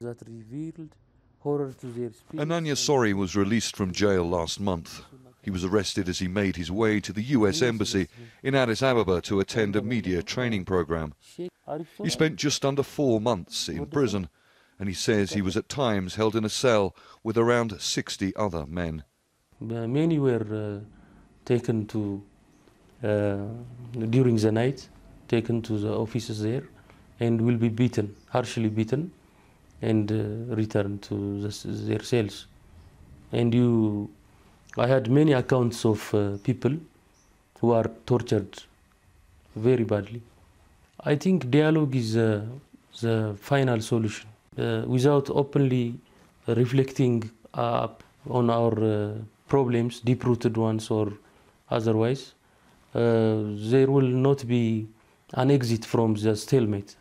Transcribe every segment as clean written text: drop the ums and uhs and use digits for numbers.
that revealed horror to their speech. Ananya Sori was released from jail last month. He was arrested as he made his way to the US Embassy in Addis Ababa to attend a media training program. He spent just under 4 months in prison, and he says he was at times held in a cell with around 60 other men. Many were taken to, during the night, taken to the offices there, and will be beaten, harshly beaten, and returned to their cells. And I had many accounts of people who are tortured very badly. I think dialogue is the final solution. Without openly reflecting on our problems, deep-rooted ones or otherwise, there will not be an exit from the stalemate.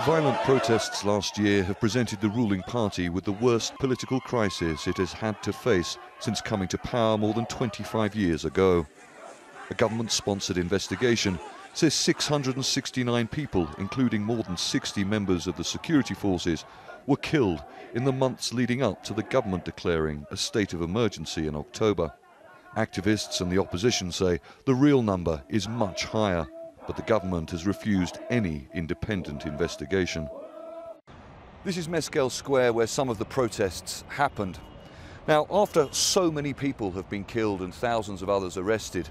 Violent protests last year have presented the ruling party with the worst political crisis it has had to face since coming to power more than 25 years ago. A government-sponsored investigation says 669 people, including more than 60 members of the security forces, were killed in the months leading up to the government declaring a state of emergency in October. Activists and the opposition say the real number is much higher, but the government has refused any independent investigation. This is Meskel Square, where some of the protests happened. Now, after so many people have been killed and thousands of others arrested,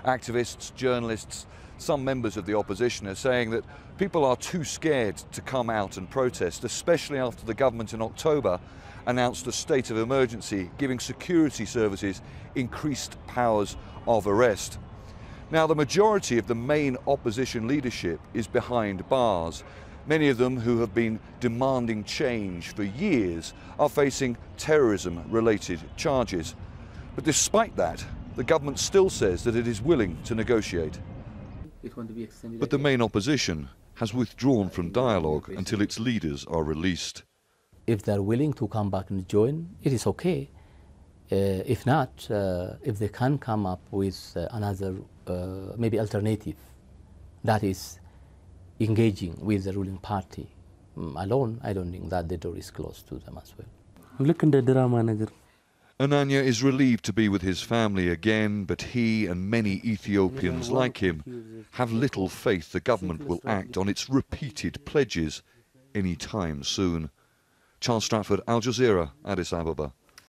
activists, journalists, some members of the opposition are saying that people are too scared to come out and protest, especially after the government in October announced a state of emergency, giving security services increased powers of arrest. Now, the majority of the main opposition leadership is behind bars. Many of them, who have been demanding change for years, are facing terrorism-related charges. But despite that, the government still says that it is willing to negotiate. But the main opposition has withdrawn from dialogue until its leaders are released. If they're willing to come back and join, it is okay. If not, if they can come up with another maybe alternative, that is engaging with the ruling party alone, I don't think that the door is closed to them as well. Look in the drama. Ananya is relieved to be with his family again, but he and many Ethiopians like him have little faith the government will act on its repeated pledges any time soon. Stratford, Al Jazeera, Addis Ababa.